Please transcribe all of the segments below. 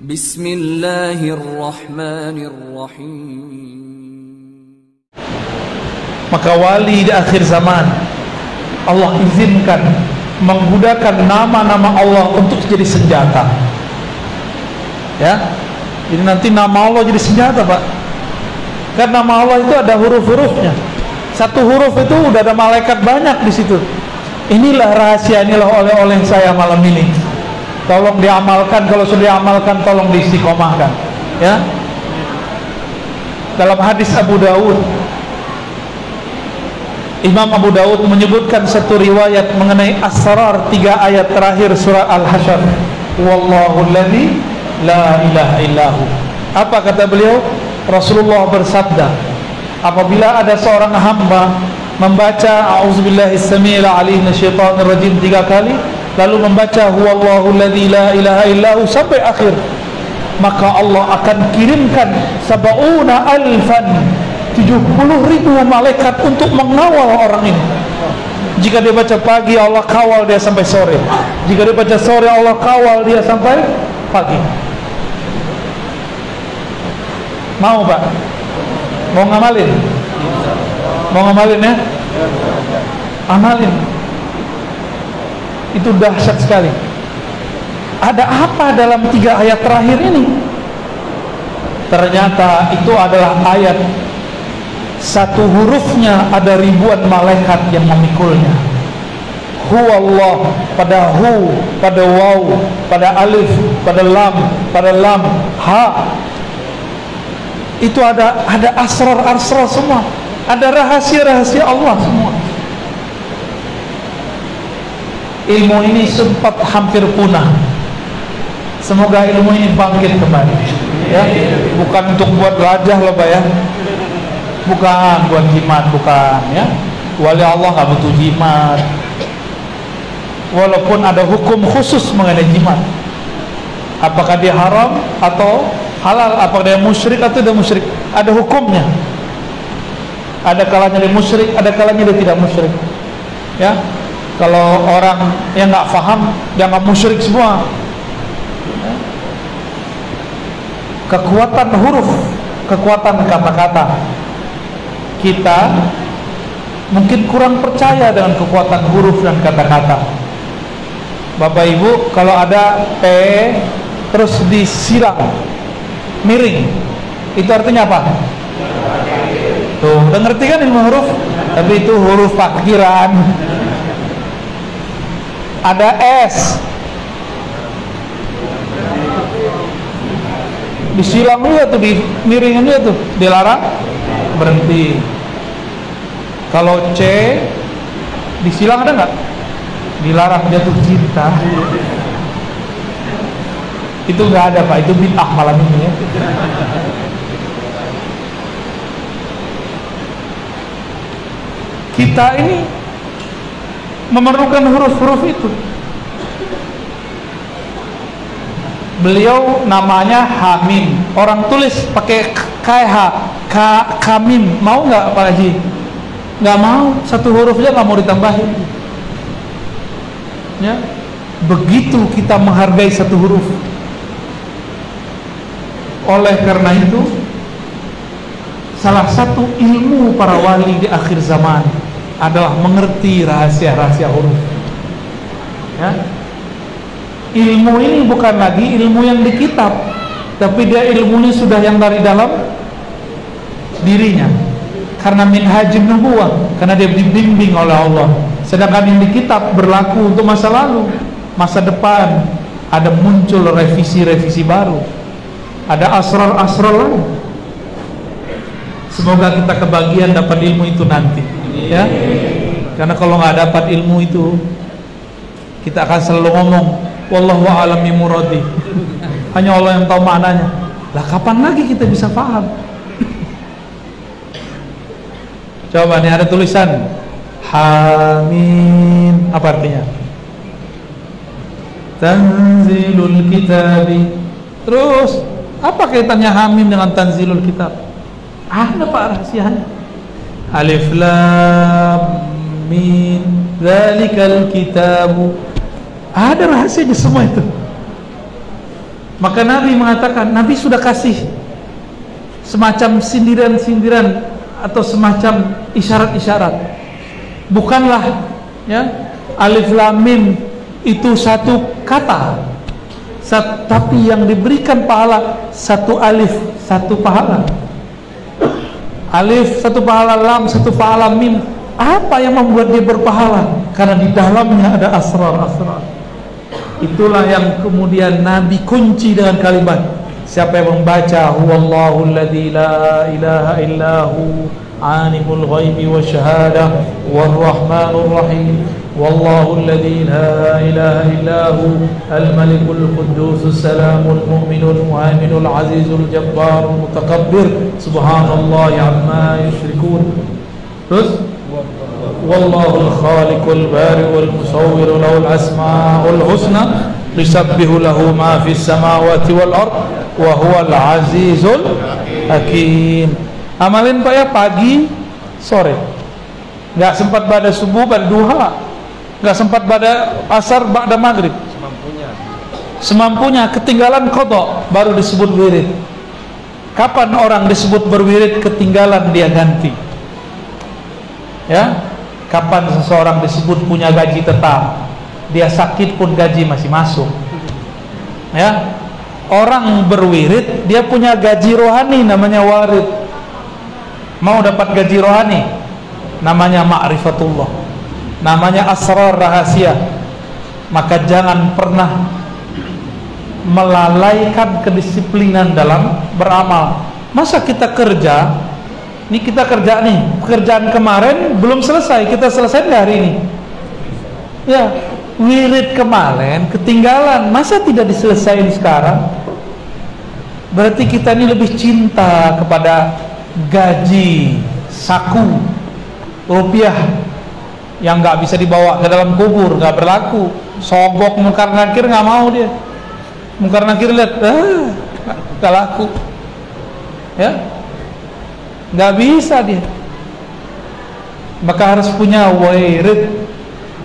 Bismillahirrahmanirrahim. Maka wali di akhir zaman Allah izinkan menggunakan nama-nama Allah untuk jadi senjata. Ya, jadi nanti nama Allah jadi senjata, Pak. Karena nama Allah itu ada huruf-hurufnya. Satu huruf itu udah ada malaikat banyak di situ. Inilah rahasia, inilah oleh-oleh saya malam ini. Tolong diamalkan, kalau sudah diamalkan tolong diistiqomahkan. Ya. Dalam hadis Abu Daud, Imam Abu Daud menyebutkan satu riwayat mengenai asrar 3 ayat terakhir surah Al-Hasyr. Wallahu alladzi la ilaha illahu. Apa kata beliau? Rasulullah bersabda, apabila ada seorang hamba membaca a'udzubillahis samiil alim minasyaitonir rajim 3 kali, lalu membaca huwallahu alladzi la ilaha illahu sampai akhir, maka Allah akan kirimkan 70.000 malaikat untuk mengawal orang ini. Jika dia baca pagi, Allah kawal dia sampai sore. Jika dia baca sore, Allah kawal dia sampai pagi. Mau, Pak? Mau ngamalin? Mau ngamalin ya? Amalin. Itu dahsyat sekali. Ada apa dalam 3 ayat terakhir ini? Ternyata itu adalah ayat, satu hurufnya ada ribuan malaikat yang memikulnya. Huwallah, pada hu, pada waw, pada alif, pada lam, ha. Itu ada asrar semua. Ada rahasia-rahasia Allah semua. Ilmu ini sempat hampir punah. Semoga ilmu ini bangkit kembali. Ya, bukan untuk buat wajah loh, Pak ya. Bukan buat jimat, bukan ya. Wali Allah nggak butuh jimat. Walaupun ada hukum khusus mengenai jimat. Apakah dia haram atau halal, apakah dia musyrik atau tidak musyrik, ada hukumnya. Ada kalanya dia musyrik, ada kalanya dia tidak musyrik. Ya. Kalau orang yang nggak paham, dianggap musyrik semua. Kekuatan huruf, kekuatan kata-kata, kita mungkin kurang percaya dengan kekuatan huruf dan kata-kata. Bapak Ibu, kalau ada P terus disilang miring, itu artinya apa? Tuh, udah ngerti kan ilmu huruf? Tapi itu huruf parkiran. Ada S disilang dia tuh, di miringin dia tuh, dilarang, berhenti. Kalau C disilang ada nggak? Dilarang, jatuh cinta. Itu nggak ada, Pak. Itu bid'ah malam ini ya. Kita ini memerlukan huruf-huruf itu. Beliau namanya Hamim, orang tulis pakai KH, Kamim. Mau nggak Pak Haji? Nggak mau, satu hurufnya nggak mau ditambahin. Ya, begitu kita menghargai satu huruf. Oleh karena itu, salah satu ilmu para wali di akhir zaman adalah mengerti rahasia-rahasia huruf. Ya. Ilmu ini bukan lagi ilmu yang di kitab, tapi dia ilmunya sudah yang dari dalam dirinya. Karena minhajun nubuwah, karena dia dibimbing oleh Allah. Sedangkan yang di kitab berlaku untuk masa lalu, masa depan, ada muncul revisi-revisi baru, ada asrar-asrar lain. Semoga kita kebagian dapat ilmu itu nanti, ya. Karena kalau nggak dapat ilmu itu, kita akan selalu ngomong wallahu a'lam bimuradi. Hanya Allah yang tahu maknanya. Lah kapan lagi kita bisa paham? Coba nih ada tulisan Hamim, apa artinya? Tanzilul kitabi. Terus apa kaitannya Hamim dengan Tanzilul kitab? Ada Pak rahasianya. Alif Lam Mim Dzalikal kitabu. Ada rahasianya semua itu. Maka Nabi mengatakan, Nabi sudah kasih semacam sindiran-sindiran atau semacam isyarat-isyarat. Bukanlah ya alif lam mim itu satu kata, tapi yang diberikan pahala satu alif satu pahala, alif satu pahala, lam satu pahala, mim. Apa yang membuat dia berpahala? Karena di dalamnya ada asrar-asrar. Itulah yang kemudian Nabi kunci dengan kalimat, siapa yang membaca huwallahu alladzi la ilaha illahu alimul ghaibi wasyahadah warrahmanur rahim wallahu alladzi la ilaha illahu al-malikul quddus salamul mu'minul muhaiminul azizul jabbarul mutakabbir subhanallahi amma yusyrikun. Terus wallahul khaliqul bari'ul musawwir lahul asmaul husna yusabbihu lahu ma fis samawati wal ard wa huwal azizul hakim. Amalin Pak ya, pagi sore. Enggak sempat pada subuh, pada duha. Enggak sempat pada asar, pada maghrib. Semampunya, ketinggalan qadha baru disebut wirid. Kapan orang disebut berwirid ketinggalan dia ganti? Ya, kapan seseorang disebut punya gaji tetap? Dia sakit pun gaji masih masuk. Ya, orang berwirid dia punya gaji rohani namanya warid. Mau dapat gaji rohani namanya ma'rifatullah, namanya asrar rahasia. Maka jangan pernah melalaikan kedisiplinan dalam beramal. Masa kita kerja, ini kita kerja nih, pekerjaan kemarin belum selesai, kita selesai hari ini. Ya, wirid kemarin ketinggalan, masa tidak diselesaikan sekarang? Berarti kita ini lebih cinta kepada gaji saku rupiah yang nggak bisa dibawa ke dalam kubur, nggak berlaku. Sogok mungkar nakir nggak mau dia. Mungkar nakir lihat, nggak laku, ya, nggak bisa dia. Maka harus punya wirid.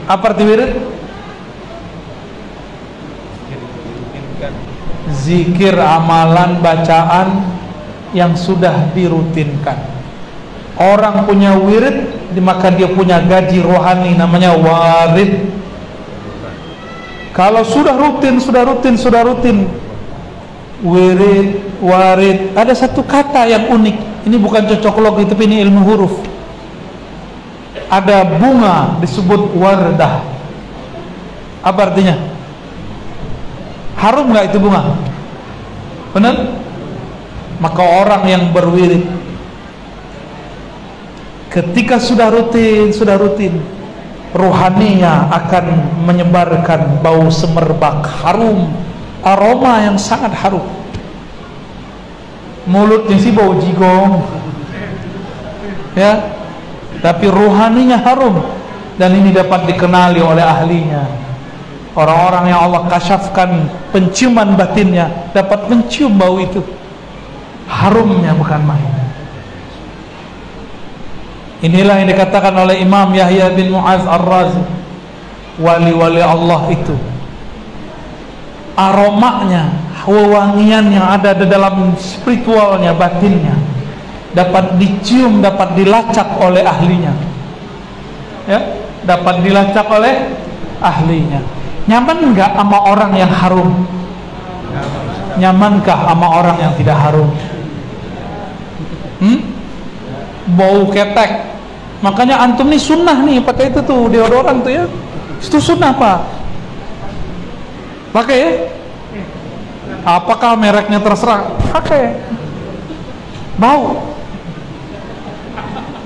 Apa arti wirid? Zikir, amalan, bacaan yang sudah dirutinkan. Orang punya wirid, maka dia punya gaji rohani namanya warid. Kalau sudah rutin wirid, warid, ada satu kata yang unik. Ini bukan cocok logi, tapi ini ilmu huruf. Ada bunga disebut wardah. Apa artinya? Harum nggak itu bunga? Benar? Maka orang yang berwirid ketika sudah rutin, rohaninya akan menyebarkan bau semerbak harum, aroma yang sangat harum. Mulutnya sih bau jigong, ya, tapi rohaninya harum. Dan ini dapat dikenali oleh ahlinya. Orang-orang yang Allah kasyafkan penciuman batinnya dapat mencium bau itu. Harumnya bukan main. Inilah yang dikatakan oleh Imam Yahya bin Mu'az Ar-Razi, wali-wali Allah itu aromanya, wewangian yang ada di dalam spiritualnya, batinnya dapat dicium, dapat dilacak oleh ahlinya, ya, dapat dilacak oleh ahlinya. Nyaman enggak sama orang yang harum? Nyamankah sama orang yang tidak harum? Bau ketek. Makanya antum nih sunnah nih pakai itu tuh deodoran tuh ya. Itu sunnah Pak. Pakai ya. Apakah mereknya terserah? Pakai. Bau.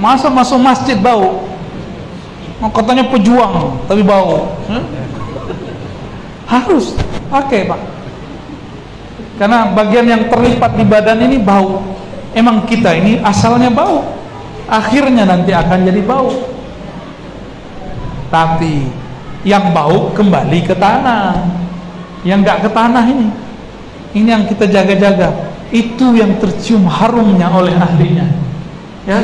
Masa masuk masjid bau? Katanya pejuang tapi bau. Harus pakai Pak. Karena bagian yang terlipat di badan ini bau. Emang kita ini asalnya bau, akhirnya nanti akan jadi bau. Tapi yang bau kembali ke tanah, yang nggak ke tanah ini yang kita jaga-jaga. Itu yang tercium harumnya oleh ahlinya. Ya,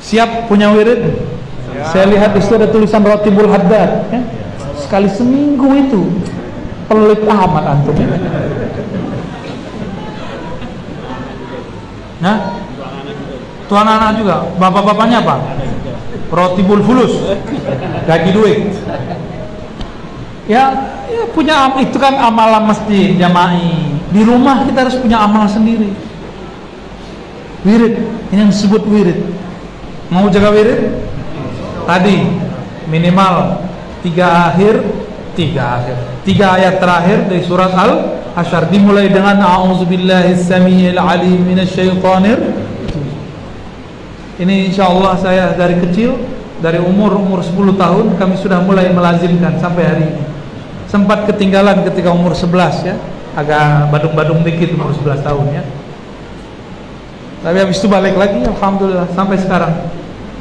siap punya wirid? Ya. Saya lihat di situ ada tulisan Rotibul Haddad. Ya? Sekali seminggu itu Pelit amat antum ya. Nah, tuh anak-anak juga, bapak-bapaknya apa? Roti bulfulus, gaji duit. Ya punya itu kan amalan masjid jama'i. Di rumah kita harus punya amal sendiri. Wirid, ini yang disebut wirid. Mau jaga wirid? Tadi minimal 3 ayat terakhir dari surat Al-Hasyr, dimulai dengan a'udzubillahis samiil alim minasyaitonir. Ini insyaallah saya dari kecil, dari umur 10 tahun kami sudah mulai melazimkan sampai hari ini. Sempat ketinggalan ketika umur 11 ya, agak badung-badung dikit umur 11 tahun ya. Tapi habis itu balik lagi, alhamdulillah sampai sekarang.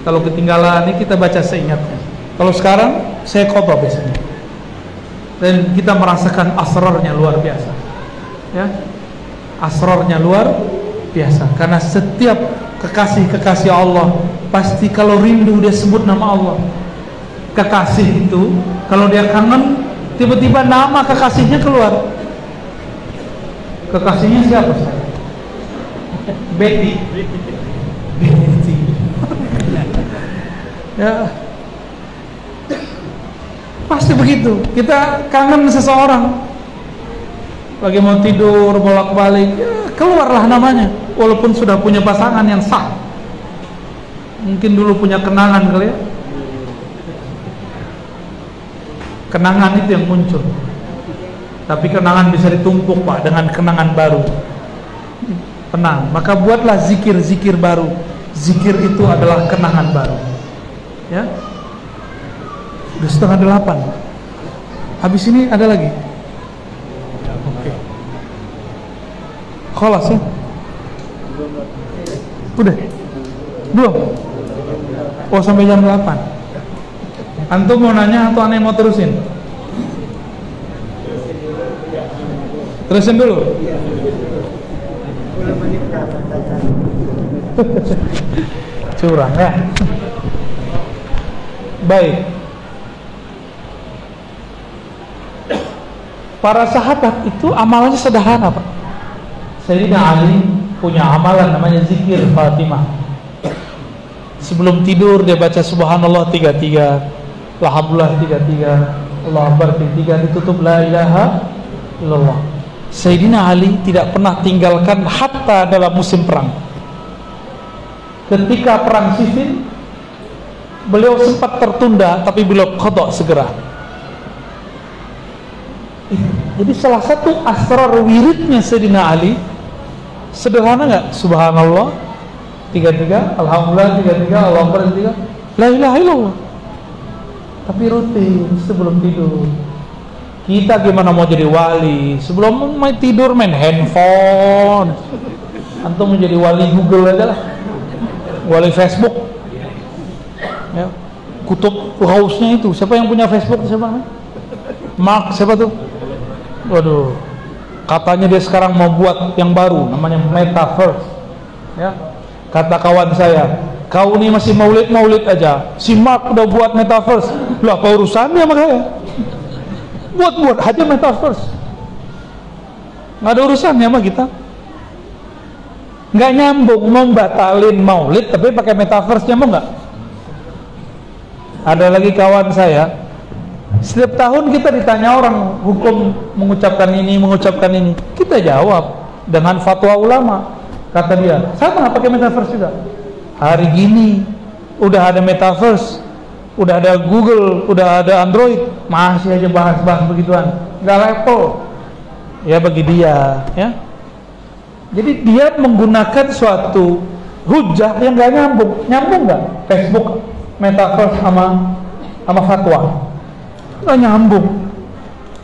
Kalau ketinggalan ini kita baca seingatnya. Kalau sekarang saya qadha biasanya. Dan kita merasakan asrarnya luar biasa. Ya. Asrarnya luar biasa karena setiap kekasih-kekasih Allah pasti kalau rindu dia sebut nama Allah. Kekasih itu kalau dia kangen tiba-tiba nama kekasihnya keluar. Kekasihnya siapa? Betty. Ya, pasti begitu. Kita kangen seseorang, lagi mau tidur bolak-balik, ya, keluarlah namanya. Walaupun sudah punya pasangan yang sah, mungkin dulu punya kenangan kali ya. Kenangan itu yang muncul. Tapi kenangan bisa ditumpuk Pak dengan kenangan baru. Tenang, maka buatlah zikir-zikir baru. Zikir itu adalah kenangan baru. Ya, udah 7:30. Habis ini ada lagi. Oke. Khalas ya? Udah? Belum? Oh sampai jam 8. Antum mau nanya atau aneh mau terusin? Terusin dulu. Curang ya. Baik. Para sahabat itu amalannya sederhana Pak. Sayyidina Ali punya amalan namanya zikir Fatimah. Sebelum tidur dia baca subhanallah 33, alhamdulillah 33, Allahu akbar 33, ditutup la ilaha illallah. Sayyidina Ali tidak pernah tinggalkan hatta dalam musim perang. Ketika perang Siffin beliau sempat tertunda tapi beliau qadha segera. Jadi salah satu asrar wiridnya Sayyidina Ali sederhana enggak? Subhanallah 33, alhamdulillah 33, Allahu akbar 33, la ilaha illallah. Tapi rutin sebelum tidur. Kita gimana mau jadi wali? Sebelum main tidur main handphone. Antum menjadi wali Google aja lah. Wali Facebook. Ya, kutub Ghausnya itu siapa yang punya Facebook? Siapa? Mark siapa tuh? Waduh, katanya dia sekarang mau buat yang baru namanya Metaverse. Ya, kata kawan saya, kau ini masih maulid aja, si Mark udah buat Metaverse. Lah apa urusannya sama saya? Buat aja Metaverse, nggak ada urusannya sama kita. Nggak nyambung, mau batalin maulid tapi pakai Metaverse, nyambung nggak? Ada lagi kawan saya, setiap tahun kita ditanya orang hukum mengucapkan ini, kita jawab dengan fatwa ulama. Kata dia, sama nggak pakai Metaverse juga? Hari gini udah ada Metaverse, udah ada Google, udah ada Android, masih aja bahas-bahas begituan, nggak level. Ya bagi dia, ya. Jadi dia menggunakan suatu hujah yang nggak nyambung nggak? Facebook, Metaverse sama fatwa nggak nyambung.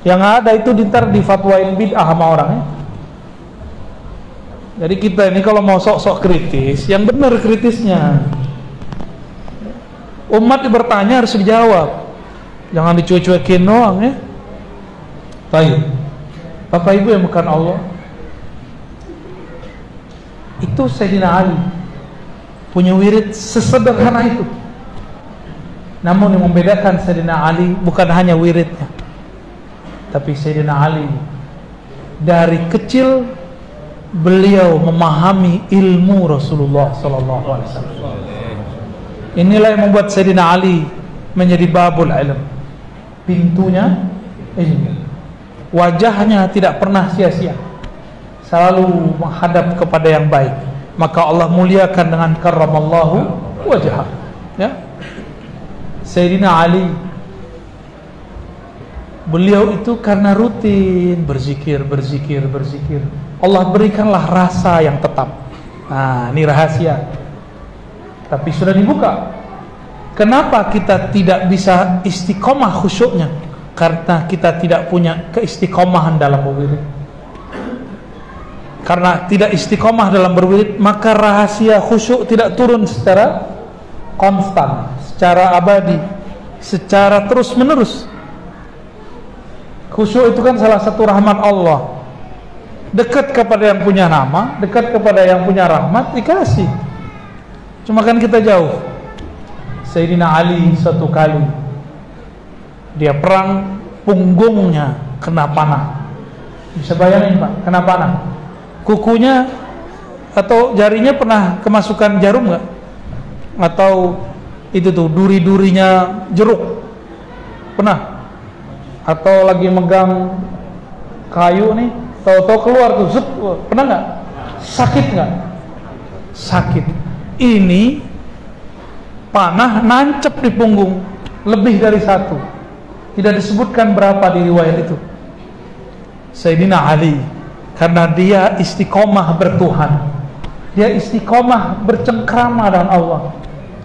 Yang ada itu ntar difatwain bid'ah sama orang ya. Jadi kita ini kalau mau sok-sok kritis, yang benar kritisnya. Umat bertanya harus dijawab, jangan dicuek-cuekin doang ya. Baik, Bapak Ibu yang bukan Allah, itu Sayyidina Ali punya wirid sesederhana itu. Namun yang membedakan Sayyidina Ali bukan hanya wiridnya, Tapi Sayyidina Ali dari kecil beliau memahami ilmu Rasulullah sallallahu alaihi wasallam. Inilah yang membuat Sayyidina Ali menjadi babul ilm, pintunya ilmu. Wajahnya tidak pernah sia-sia, selalu menghadap kepada yang baik. Maka Allah muliakan dengan karramallahu wajhah. Ya, Sayyidina Ali, beliau itu karena rutin berzikir. Allah berikanlah rasa yang tetap. Nah, ini rahasia. Tapi sudah dibuka. Kenapa kita tidak bisa istiqomah khusyuknya? Karena kita tidak punya keistiqomahan dalam berwirid. Karena tidak istiqomah dalam berwirid, maka rahasia khusyuk tidak turun secara konstan, secara abadi, secara terus menerus. Khusyuk itu kan salah satu rahmat Allah. Dekat kepada yang punya nama, dekat kepada yang punya rahmat, dikasih. Cuma kan kita jauh. Sayyidina Ali satu kali dia perang, punggungnya kena panah. Bisa bayangin Pak, kena panah. Kukunya atau jarinya pernah kemasukan jarum nggak? Atau itu tuh duri-durinya jeruk? Pernah? Atau lagi megang kayu nih, tahu-tahu keluar tuh, zut, pernah nggak? Sakit nggak? Sakit. Ini panah nancep di punggung, lebih dari satu. Tidak disebutkan berapa di riwayat itu. Sayyidina Ali, karena dia istiqomah bertuhan, dia istiqomah bercengkrama dengan Allah,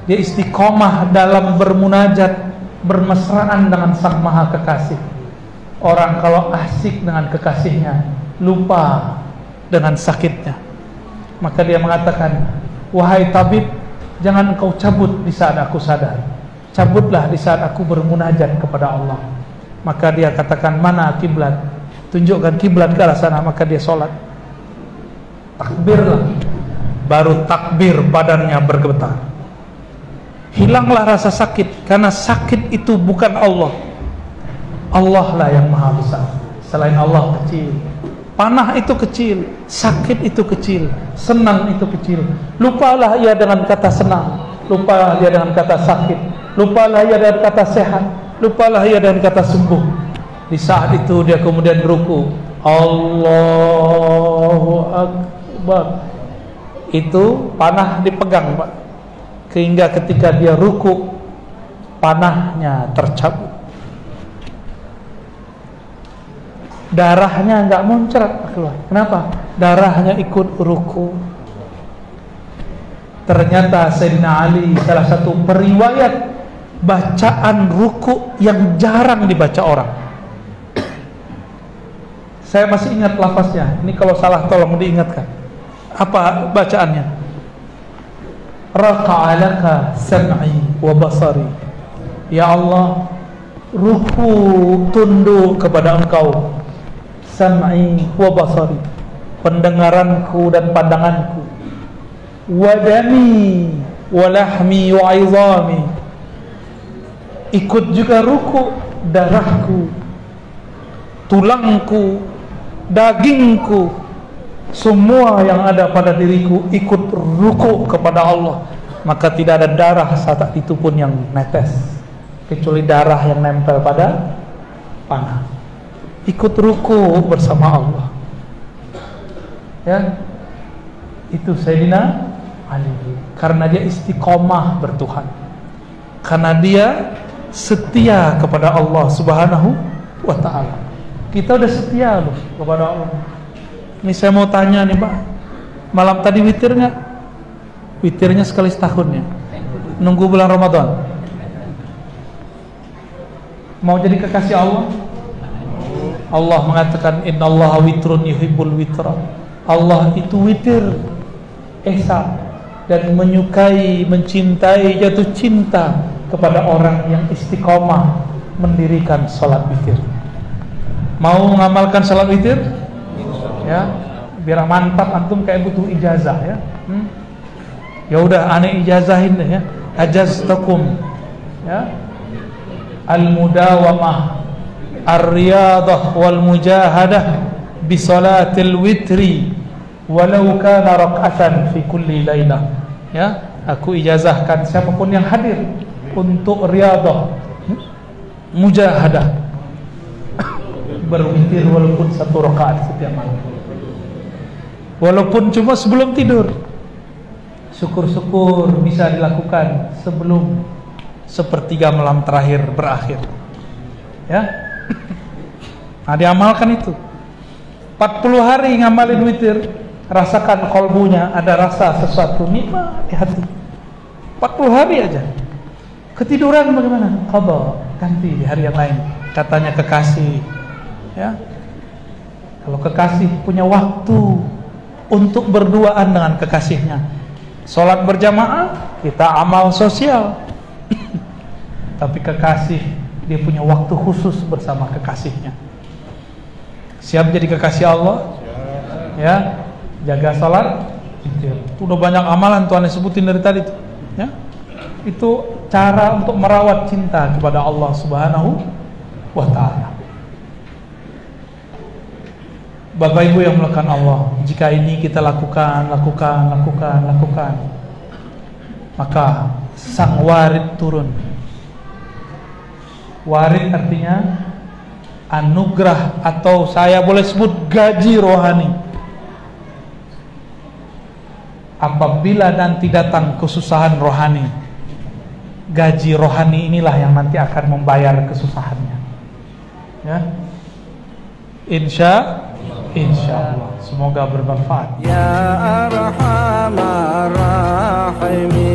dia istiqomah dalam bermunajat, bermesraan dengan Sang Maha Kekasih. Orang kalau asik dengan kekasihnya, lupa dengan sakitnya. Maka dia mengatakan, wahai tabib, jangan engkau cabut di saat aku sadar, cabutlah di saat aku bermunajat kepada Allah. Maka dia katakan, mana kiblat? Tunjukkan kiblat ke arah sana. Maka dia sholat, takbirlah. Baru takbir badannya bergetar. Hilanglah rasa sakit, karena sakit itu bukan Allah. Allah lah yang maha besar. Selain Allah kecil. Panah itu kecil, sakit itu kecil, senang itu kecil. Lupalah ia dengan kata senang, lupalah ia dengan kata sakit, lupalah ia dengan kata sehat, lupalah ia dengan kata sembuh. Di saat itu dia kemudian ruku. Allahu Akbar. Itu panah dipegang Pak, sehingga ketika dia ruku, panahnya tercabut. Darahnya enggak muncrat keluar. Kenapa? Darahnya ikut ruku. Ternyata Sayyidina Ali salah satu periwayat bacaan ruku yang jarang dibaca orang. Saya masih ingat lafaznya. Ini kalau salah tolong diingatkan. Apa bacaannya? Raqa'alaka sam'i wa basari. Ya Allah, ruku tunduk kepada Engkau. Sam'i wa basari, pendengaranku dan pandanganku. Wadami wa lahmi wa izami, ikut juga ruku darahku, tulangku, dagingku, semua yang ada pada diriku ikut ruku kepada Allah. Maka tidak ada darah saat itu pun yang netes, kecuali darah yang nempel pada panah. Ikut ruku bersama Allah. Ya, itu Sayyidina Ali, karena dia istiqomah bertuhan, karena dia setia kepada Allah Subhanahu wa ta'ala. Kita udah setia loh kepada Allah. Ini saya mau tanya nih Pak, malam tadi witir nggak? Witirnya sekali setahun ya? Nunggu bulan Ramadan? Mau jadi kekasih Allah? Allah mengatakan innallaha witrun yuhibbul witra. Allah itu witir, esa, dan menyukai, mencintai, jatuh cinta kepada orang yang istiqomah mendirikan salat witir. Mau mengamalkan salat witir? Ya, biar mantap antum kayak butuh ijazah ya. Ya udah aneh ijazahin deh ya. Ajaztakum ya. Al-mudawamah ar-riyadah wal mujahadah bi salatil witri walau kana rak'atan fi kulli lailah. Ya, aku ijazahkan siapapun yang hadir untuk riyadah, mujahadah, berwitir walaupun 1 rakaat setiap malam, walaupun cuma sebelum tidur. Syukur-syukur bisa dilakukan sebelum sepertiga malam terakhir berakhir. Ya, nah diamalkan itu 40 hari ngamalin witir. Rasakan kolbunya ada rasa sesuatu nikmat di hati. 40 hari aja. Ketiduran bagaimana? Qadha, ganti di hari yang lain. Katanya kekasih, ya. Kalau kekasih punya waktu untuk berduaan dengan kekasihnya. Salat berjamaah, kita amal sosial. Tapi kekasih, dia punya waktu khusus bersama kekasihnya. Siap jadi kekasih Allah? Ya, jaga salat. Itu udah banyak amalan Tuhan sebutin dari tadi tuh. Ya, itu cara untuk merawat cinta kepada Allah Subhanahu wa Ta'ala. Bapak Ibu yang melakukan Allah, jika ini kita lakukan, maka sang warid turun. Warid artinya anugerah, atau saya boleh sebut gaji rohani. Apabila nanti datang kesusahan rohani, gaji rohani inilah yang nanti akan membayar kesusahannya. Ya, insya Allah, semoga bermanfaat. Ya Arhamar Rahimin.